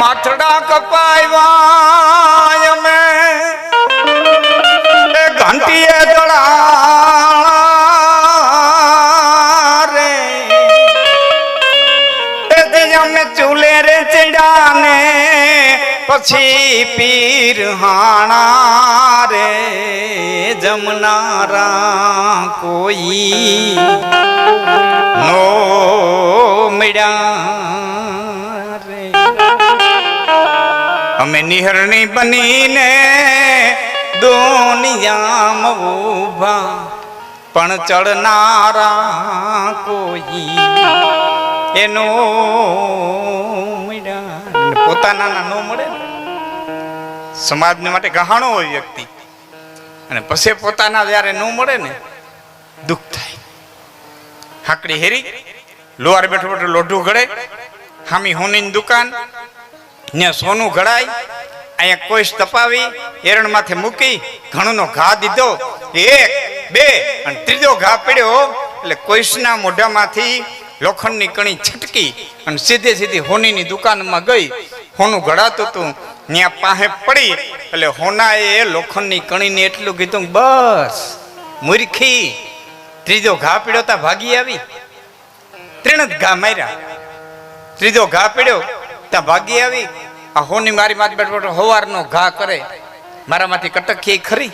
માથડા કપાવ્યા અમે ઘંટીએ દળા રે અમે ચૂલે રે ચડાને પછી પીર હાણા રે જમનારા કોઈ નો મળ્યા રે અમે નિહરણી બનીને દુનિયામાં ઊભા પણ ચડનારા કોઈ એનો પોતાના નો મળે ને સમાજને માટે ગહાણો હોય વ્યક્તિ અને પછી પોતાના જયારે ન મળે ને દુઃખ થાય. હાકડી હેરી લોહાર બેઠો બેઠો લોઢું ઘડે હામી હોની દુકાન ને સોનું ઘડાય અહીંયા કોઈ તપાવી એરણ માથે મૂકી ઘણોનો ઘા દીધો એક બે અને ત્રીજો ઘા પડ્યો એટલે કોઈના મોઢામાંથી લોખંડની કણી છટકી અને સીધે સીધી હોનીની દુકાનમાં ગઈ. હોનું ઘડાતું હતું ત્યાં પાસે પડી એટલે હોનાએ લોખંડની કણીને એટલું કીધું બસ મૂર્ખી. ત્રીજો ઘા પીડ્યો તા ભાગી આવી. ત્રણ જ ઘા માર્યા. ત્રીજો ઘા પીડ્યો ત્યાં ભાગી આવી. આ હોની મારી માથે બેઠો હવારનો ઘા કરે મારામાંથી કટકીએ ખરી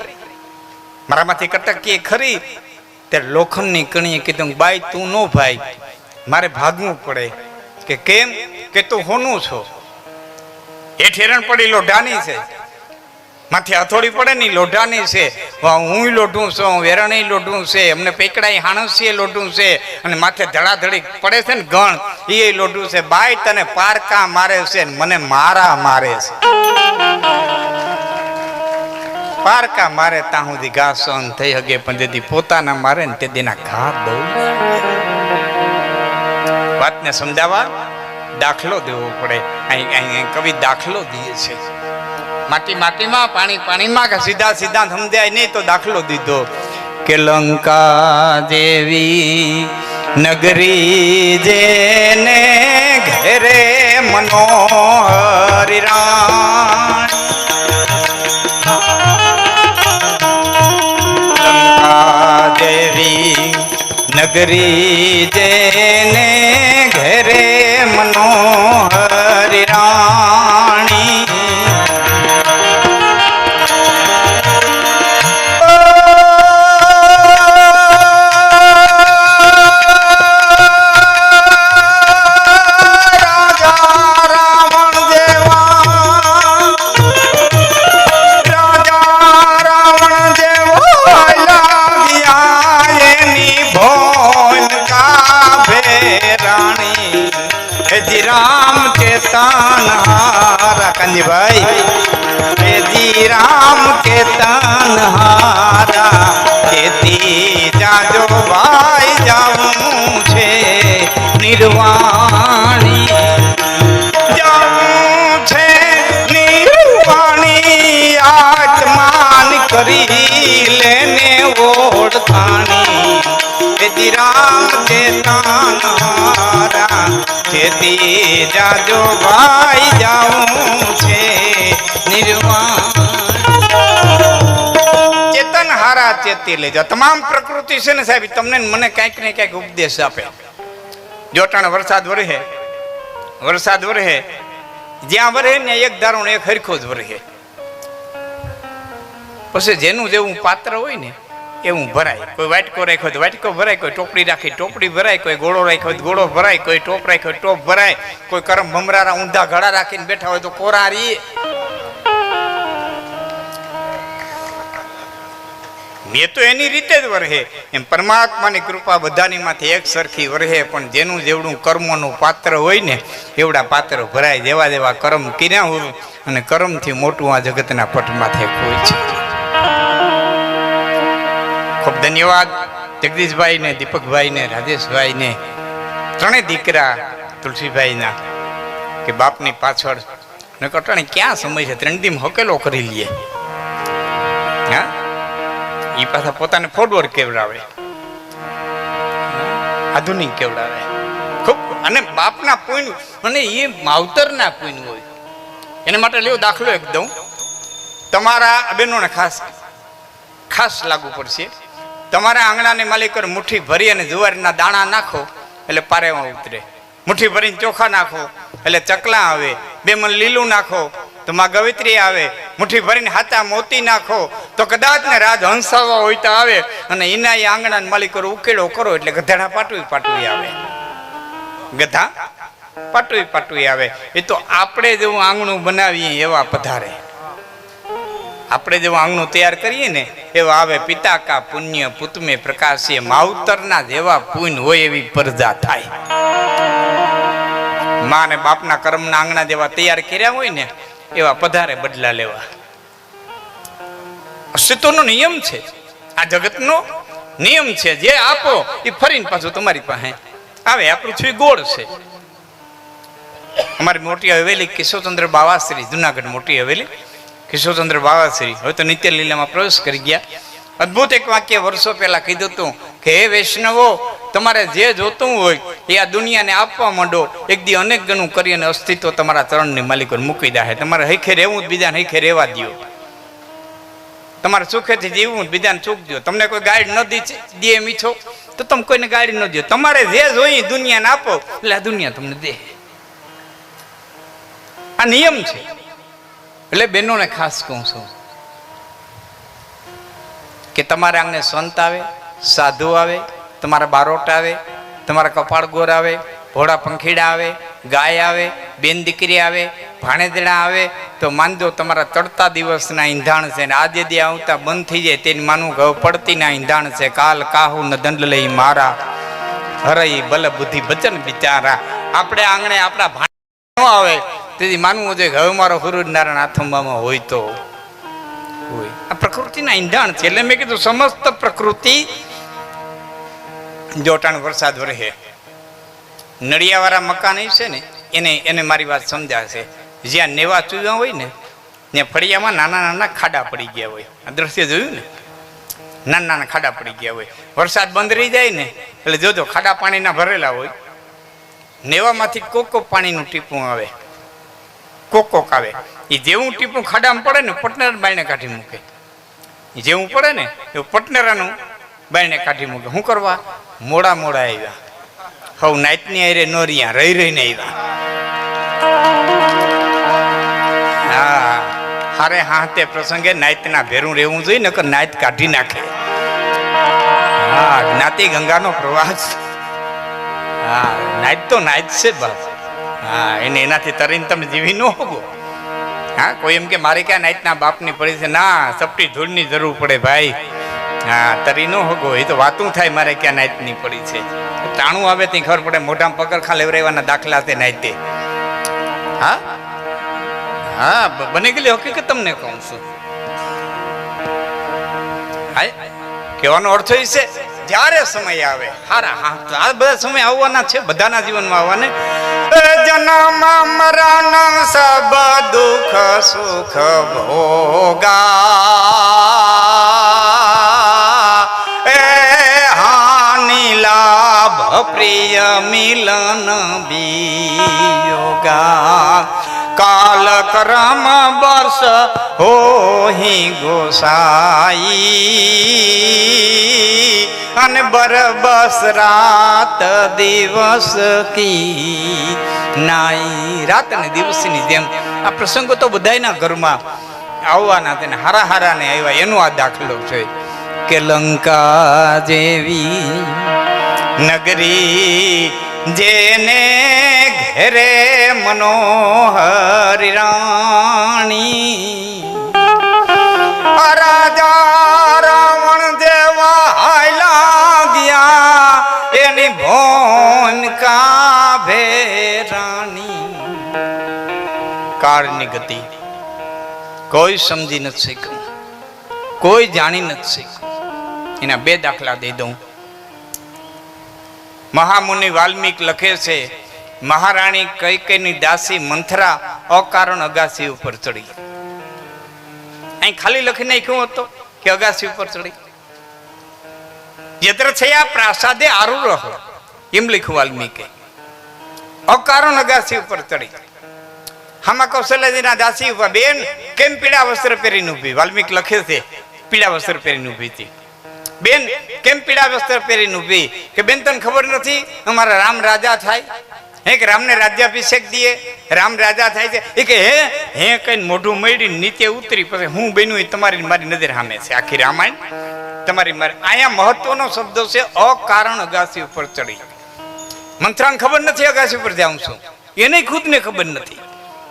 મારામાંથી કટકીએ ખરી. ત્યારે લોખંડની કણીએ કીધું બાઈ તું નો ભાઈ મારે ભાગવું પડે. કે કેમ? કે તું હોનું છો. એ ઠેરણ પડી લોઢાની છે માથે હથોડી પડે ને લોઢાની છે. હું લોઢું છું વેરણી લોઢું છે અમને પેકડાઈ હાણસીએ લોઢું છે અને માથે ધડાધડી પડે છે ને ગણ એ લોઢું છે. બાઈ તને પારકા મારે છે મને મારા મારે છે. પારકા મારે ત્યાં સુધી ઘા સહન થઈ હગે પણ જેથી પોતાના મારે ને તે દીના ઘા બહુ. વાતને સમજાવવા દાખલો દેવો પડે. અહીં કવિ દાખલો દે છે. માટી માટીમાં પાણી પાણીમાં કે સીધા સીધા સમજાય નહીં તો દાખલો દીધો કે લંકા જેવી નગરી જેને ઘેરે મનોહર રાણ લંકા જેવી નગરી જેને ઘેરે મનોહર રાણી राम के तानहारा कंजी भाई जी राम के तानहारा खेती जाजो भाई जाऊं छे निर्वाणी जाऊं छे निर्वाणी आत्मान करी लेने ओढ़खानी जी राम के तानहारा खेती जाजो भाई जाऊं छे निर्वाण. ચેતન હારા ચેતી લેજો. તમામ પ્રકૃતિ છે ને સાહેબ તમને મને ક્યાંક ને ક્યાંક ઉપદેશ આપે. જોટાણ વરસાદ વરહે જ્યાં વરહે ને એક ધારો એક હરખો જ વરહે. પછી જેનું જેવું પાત્ર હોય ને એવું ભરાય. કોઈ વાટકો રાખ્યો તો વાટકો ભરાય, કોઈ ટોપડી રાખી ટોપડી ભરાય, કોઈ ગોળો રાખ્યો તો ગોળો ભરાય, કોઈ ટોપ રાખ્યો ટોપ ભરાય, કોઈ કરમ ભમરારા ઊંધા ઘડા રાખીને બેઠા હોય તો કોરા રી. મેં તો એની રીતે જ વરહે એમ પરમાત્માની કૃપા બધાની માંથી એક સરખી વરહે. પણ જેનું જેવડું કર્મનું પાત્ર હોય ને એવડા પાત્ર ભરાય. જેવા જેવા કર્મ કર્યા હોય અને કર્મથી મોટું આ જગતના પટમાંથી હોય છે. ખૂબ ધન્યવાદ જગદીશભાઈ ને દીપકભાઈ ને રાજેશભાઈ ને ત્રણેય દીકરા તુલસીભાઈના કે બાપની પાછળ ને કટાણે ક્યાં સમય છે 3 દી હકેલો કરી લઈએ. હા એ પાછા પોતાને ફોરવર્ડ કેવડાવે, આધુનિક કેવડાવે ખૂબ. અને બાપના પુણ્ય અને એ માવતરના પુણ્ય હોય. એના માટે લ્યો દાખલો એક દઉં. તમારા બહેનોને ખાસ ખાસ લાગુ પડશે. તમારા આંગણાની માલિકોને મુઠ્ઠી ભરી અને જુવારના દાણા નાખો એટલે પારેમાં ઉતરે. મુઠ્ઠી ભરીને ચોખા નાખો એટલે ચકલા આવે. 2 મણ લીલું નાખો તો માં ગવિત્રી આવે. મુઠ્ઠી ભરીને હાથા મોતી નાખો તો કદાચ ને રાજ હંસાવા હોય તો આવે. અને એના એ આંગણાના માલિકો ઉકેડો કરો એટલે ગધાડા પાટવી આવે. ગધા પાટવી આવે. એ તો આપણે જેવું આંગણું બનાવીએ એવા પધારે. આપણે જેવું આંગણું તૈયાર કરીએ ને એવા આવે. પિતા કા પુણ્ય પુત મેં પ્રકાશે, માવતરના જેવા પુણ્ય હોય એવી પ્રજા થાય. મા અને બાપના કર્મના આંગણા જેવા તૈયાર કર્યા હોય ને એવા પધારે બદલા લેવા. અસ્તિત્વનો નિયમ છે, આ જગતનો નિયમ છે. જે આપો એ ફરીને પાછું તમારી પાસે આવે. આ પૃથ્વી ગોળ છે. અમારી મોટી હવેલી કેશવચંદ્ર બાવાશ્રી, જુનાગઢ મોટી હવેલી કેશવચંદ્ર બાવાશ્રી હવે તો નિત્ય લીલામાં પ્રવેશ કરી ગયા. અદ્ભુત એક વાક્ય વર્ષો પહેલા કીધું હતું કે હે વૈષ્ણવો, તમારે જે જોતું હોય એ આ દુનિયાને આપવા માંડો. એક દી અનેક ગણું કરી અને અસ્તિત્વ તમારા ચરણની માલિકોને મૂકી દે. તમારે હૈખે રહેવું જ બીજાને હૈખે રહેવા દો. તમારે સુખેથી જીવવું બીજાને સુખ દો. તમને કોઈ ગાઈડ ન દે એમ ઈચ્છો તો તમે કોઈને ગાઈડ ન દો. તમારે જે જોઈએ દુનિયાને આપો એટલે આ દુનિયા તમને દે. આ નિયમ છે. એટલે બહેનોને ખાસ કહું છું કે તમારે આંગણે સંત આવે, સાધુ આવે, તમારા બારોટ આવે, તમારા કપાળ ગોર આવે, ભોળા પંખીડા આવે, ગાય આવે, બેન દીકરી આવે, ભાણેદડા આવે તો માનજો તમારા ચડતા દિવસના ઈંધાણ છે. ને આજે દી આવતા બંધ થઈ જાય તેની માનવું કે પડતીના ઈંધાણ છે. કાલ કાહુ ન દંડ લઈ મારા, હરઈ બલ બુદ્ધિ બચન બિચારા. આપણે આંગણે આપણા ભાણ ન આવે તેથી માનવું છે કે હવે મારો સૂરજ નારાયણ આથંબામાં હોય તો હોય. આ પ્રકૃતિના ઈંધાણ છે. એટલે મેં કીધું સમસ્ત પ્રકૃતિ જોટાણ વરસાદ વરહે. નળિયાવાળા મકાન છે ને એને મારી વાત સમજાશે. જ્યાં નેવા ચૂવ્યા હોય ને ત્યાં ફળિયામાં નાના નાના ખાડા પડી ગયા હોય. આ દ્રશ્ય જોયું ને, નાના નાના ખાડા પડી ગયા હોય. વરસાદ બંધ રહી જાય ને એટલે જોજો ખાડા પાણીના ભરેલા હોય. નેવામાંથી કોક પાણીનું ટીપું આવે, કોક આવે. એ જેવું ટીપું ખાડામાં પડે ને પટનેરા બાયણે કાઢી મૂકે. જેવું પડે ને એવું પટનેરાનું બાયણે કાઢી મૂકે. શું કરવા? મોડા આવ્યા. હવ નાઈટની આરે નો રહ્યા, રહીને આવ્યા. હા, હારે હાથે પ્રસંગે નાઈટના ભેરું રહેવું જોઈએ, નકર નાઈટ કાઢી નાખે. હા, જ્ઞાતિ ગંગાનો પ્રવાસ. હા, નાઈટ તો નાઈટ છે બાપ. હા, એનાથી તરીને તમે જીવી ન હોગો. હા, કોઈ એમ કે મારે ક્યાં નાઈટના બાપની પડી છે. ના, સપટી ધૂળની જરૂર પડે ભાઈ. હા, તરી ન હોગો. એ તો વાતું થાય મારે ક્યાં નાઈટની પડી છે. ટાણું આવે ત્યાં ખબર પડે. મોઢામાં પગરખા લેવરાવવાના દાખલા છે નાઈટે. હા હા, બની ગયેલી હકીકત તમને કહું છું. હા, કહેવાનો અર્થ એ છે જ્યારે સમય આવે હારા. હા, તો આ બધા સમય આવવાના છે, બધાના જીવનમાં આવવાને. જન્મ મરણ સબ દુઃખ સુખ ભોગા, એ હાનિ લાભ પ્રિય મિલન વિયોગા. કાલ કર્મ વર્ષ હોહી ગોસાઈ, અને બરબસ રાત દિવસ કી નાઈ. રાત અને દિવસની જેમ આ પ્રસંગો તો બધાયના ઘરમાં આવવાના. તેને હારા હારા ને આવ્યા. એનો આ દાખલો છે કે લંકા જેવી નગરી જેને ઘેરે મનોહર રાણી, રાજા રાવણ જેવા હાયલા ગયા એની ભૂમિકા ભેરાણી. કાળની ગતિ કોઈ સમજી નથી શક્યું, કોઈ જાણી નથી શક્યું. એના 2 દાખલા દઈ દઉં. મહામુનિ વાલ્મીક લખે છે, મહારાણી કૈકેયીની દાસી મંથરા અકારણ અગાસી ઉપર ચડી. અહીં ખાલી લખી નાખ્યું હતો કે અગાસી ઉપર ચડી. યત્ર છયા પ્રાસાદે આરુરોહ એમ લખ્યું વાલ્મીકે. અકારણ અગાસી ઉપર ચડી. હામાં કૌશલ્યજીના દાસી ઉભા, બેન કેમ પીળા વસ્ત્ર પહેરીને ઊભી? વાલ્મીક લખે છે પીળા વસ્ત્ર પહેરીને ઊભી હતી. બેન કેમ પીળા વસ્ત્ર પહેરીને ઊભી? કે બેન તને ખબર નથી અમારા રામ રાજા થાય? હે કે રામને રાજ્યાભિષેક દઈએ, રામ રાજા થાય છે. એ કે હે કઈ મોઢું મળી નીચે ઉતરી, પછી હું બન્યું તમારી મારી નજર સામે છે. આખી રામાયણ તમારી મારી. અહીંયા મહત્વનો શબ્દ છે અકારણ અગાસી ઉપર ચડી. મંથરાને ખબર નથી અગાસી ઉપર જાઉં છું, એને ખુદને ખબર નથી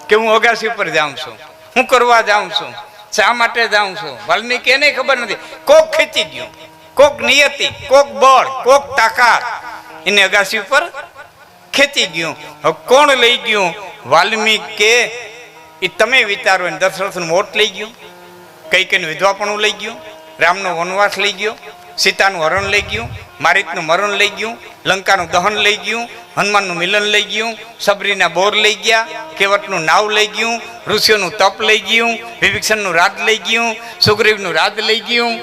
કે હું અગાસી ઉપર જાઉં છું, હું કરવા જાઉં છું, શા માટે જાઉં છું. વાલ્મીકી એને ખબર નથી. કોક ખેંચી ગયું, કોક નિયતિ, કોક બળ, કોક તાકાત એને અગાસી ઉપર ખેંચી ગયું. હવે કોણ લઈ ગયું? વાલ્મીક કે એ તમે વિચારો. દશરથનું મોટ લઈ ગયું, કૈકેયીનું વિધવાપણું લઈ ગયું, રામનો વનવાસ લઈ ગયો, સીતાનું હરણ લઈ ગયું, મારીતનું મરણ લઈ ગયું, લંકાનું દહન લઈ ગયું, હનુમાનનું મિલન લઈ ગયું, સબરીના બોર લઈ ગયા, કેવટનું નાવ લઈ ગયું, ઋષિઓનું તપ લઈ ગયું, વિભીષણનું રાજ લઈ ગયું, સુગ્રીવનું રાજ લઈ ગયું.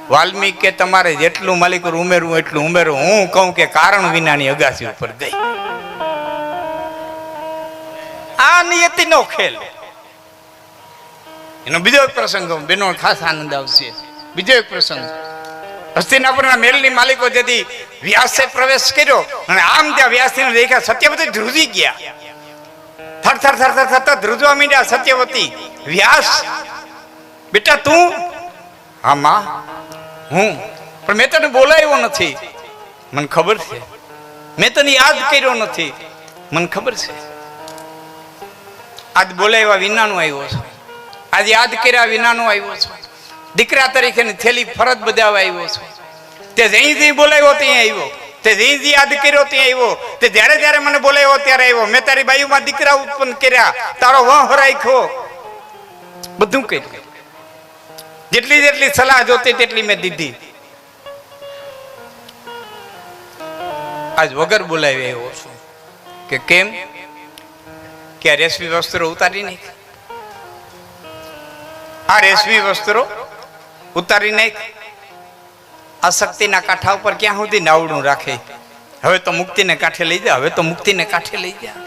વાલ્મીક કે તમારે જેટલું માલિક ઉમેરવું એટલું ઉમેરું. હું કહું કે કારણ વિનાની અગાસી ઉપર ગઈ. આ નિયતિનો ખેલ. એનો બીજો એક પ્રસંગ બેનો ખાસ આનંદ આવશે. બીજો એક પ્રસંગ, હસ્તિનાપુરના મહેલની માલિકો જેથી વ્યાસે પ્રવેશ કર્યો અને આમ ત્યાં વ્યાસજીને દેખ્યા, સત્યવતી ધ્રુજી ગયા. થર થર થર થર થર ધ્રુજવા માંડ્યા. સત્યવતી, વ્યાસ બેટા તું? હા માં હું, પણ મેં તને બોલાવ્યો નથી. મને ખબર છે. મેં તને યાદ કર્યો નથી. મને ખબર છે. આજ બોલાવ્યા વિનાનો આવ્યો છું, આજે યાદ કર્યા વિનાનો આવ્યો છું. દીકરા તરીકેની થેલી ફરજ બજાવવા આવ્યો છું. તે જઈ બોલાવ્યો ત્યાં આવ્યો, તે જઈ યાદ કર્યો ત્યાં આવ્યો, તે જ્યારે જ્યારે મને બોલાવ્યો ત્યારે આવ્યો. મેં તારી બાયુમાં દીકરા ઉત્પન્ન કર્યા, તારો વહ રાખ્યો, બધું કર્યું. જેટલી જેટલી સલાહ જોતી તેટલી મેં દીધી. આજ વગર બોલાવી આવ્યો છું. કે કેમ? કે આ રેશમી વસ્ત્રો ઉતારી નાખ, આ રેશમી વસ્ત્રો ઉતારી નાખ. આ શક્તિના કાંઠા ઉપર ક્યાં સુધી નાવડું રાખે? હવે તો મુક્તિને કાંઠે લઈ જા, હવે તો મુક્તિને કાંઠે લઈ જા.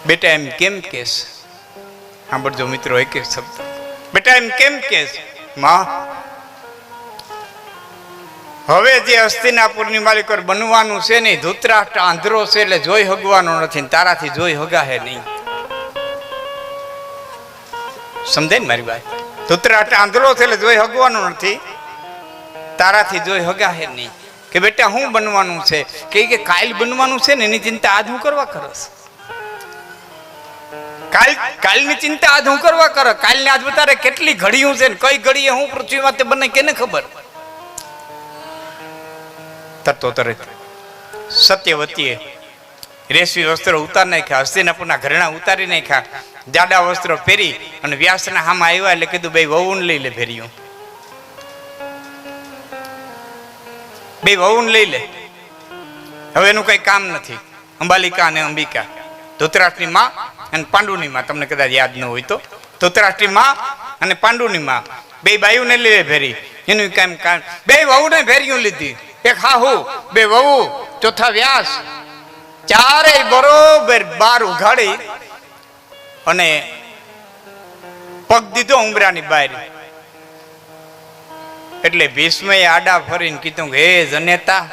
બેટા એમ કેમ કેસ? સાંભળજો મિત્રો એક એક શબ્દ. બેટા એમ કેમ કેસ? માં હવે જે હસ્તિનાપુરની માલિકો બનવાનું છે ને, ધૃતરાષ્ટ્ર આંધળો છે એટલે જોઈ હગવાનો નથી, તારાથી જોઈ હગાહે નહીં. સમજાય ને મારી વાત? ધૃતરાષ્ટ્ર આંધળો છે એટલે જોઈ હગવાનો નથી, તારાથી જોઈ હગાહે નહીં. કે બેટા હું બનવાનું છે? કે કાલ બનવાનું છે ને, એની ચિંતા આજ હું કરવા કરસ. કાલની ચિંતા આજ હું કરવા કર. કાલની આજ બતારે કેટલી ઘડીઓ છે ને કઈ ઘડીએ હું પૃથ્વીમાં તે બને કેને ખબર. તરતો તરત સત્યવતીએ રેશમી વસ્ત્રો ઉતારી નાખ્યા, હસ્તિનાપુરના ઘરેણા ઉતારી નાખ્યા, જાડા વસ્ત્રો પહેરી અને વ્યાસના હામાં આવ્યા એટલે કીધું બે વહુને લઈ લે. ફેર્યું બે વહુને લઈ લે. હવે એનું કઈ કામ નથી. અંબાલિકા અને અંબિકા, ધૃતરાષ્ટ્રની માં અને પાંડુની માં. તમને કદાચ યાદ ન હોય તો ધૃતરાષ્ટ્રની માં અને પાંડુની માં બે બાયુને લઈ ફેરી. એનું કામ બે વહુને ફેર્યું લીધી. એક હાહુ, બે વહુ, ચોથા વ્યાસ, ચારેય બરોબર બાર ઉઘાડી અને પગ દીધો ઉમરાની બહાર. એટલે ભીષ્મએ આડા ફરીને કીધું કે હે જનેતા,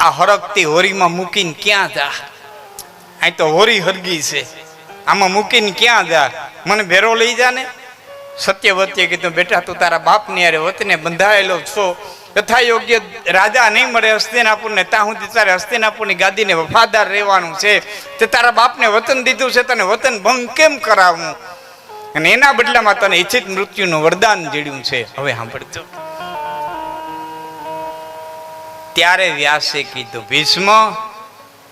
આ હરકતી હોરીમાં મૂકીને ક્યાં જા? અહીં તો હોરી હરગી છે, આમાં મૂકીને ક્યાં જા? મને ભેરો લઈ જા ને. સત્યવતીએ કીધું બેટા તું તારા બાપની અરે વતને બંધાયેલો છો, તથા યોગ્ય રાજા નહીં મળે હસ્તિનાપુરને, ત્યાં સુધી તારે હસ્તિનાપુરની ગાદીને વફાદાર રહેવાનું છે. તે તારા બાપને વતન દીધું છે, તને વતન ભંગ કેમ કરાવવું? અને એના બદલામાં તને ઈચ્છિત મૃત્યુનું વરદાન જડ્યું છે. હવે સાંભળજો. ત્યારે વ્યાસે કીધું ભીષ્મ,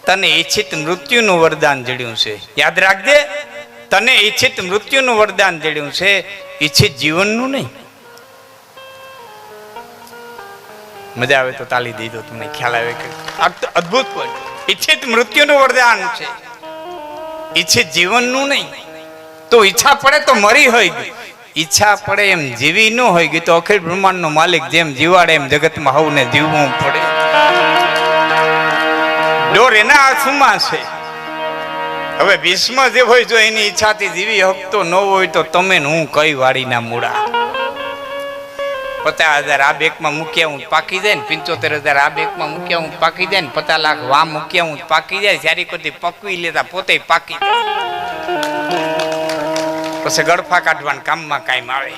તને ઈચ્છિત મૃત્યુનું વરદાન જડ્યું છે. યાદ રાખજે, તને ઈચ્છિત મૃત્યુનું વરદાન જડ્યું છે, ઈચ્છિત જીવનનું નહીં. મજા આવે તો તાલી દઈ દો, તમને ખ્યાલ આવે કે અદ્ભુત હોય. ઈચ્છિત મૃત્યુનું વરદાન છે, ઈચ્છિત જીવનનું નહીં. તો ઈચ્છા પડે તો મરી હોય ગઈ, ઈચ્છા પડે એમ જીવી ન હોય ગઈ તો અખિલ બ્રહ્માંડનો માલિક જેમ જીવાડે એમ જગતમાં હવને જીવવું પડે. ડોર એના હાથમાં છે. હવે ભીષ્મ જે હોય જો એની ઈચ્છાથી જીવી હકતો ન હોય તો તમે હું કઈ વાડીના મૂળા. 50,000 આ બેંકમાં મૂક્યા હું પાકી જાય ને, 75,000 આ બેંકમાં મૂક્યા હું પાકી જાય ને, 50 લાખ વા મૂક્યા હું પાકી જાય. જ્યારે કોઈ પકવી લેતા પોતે પાકી જાય, પછી ગળફા કાઢવાના કામમાં કાયમ આવે.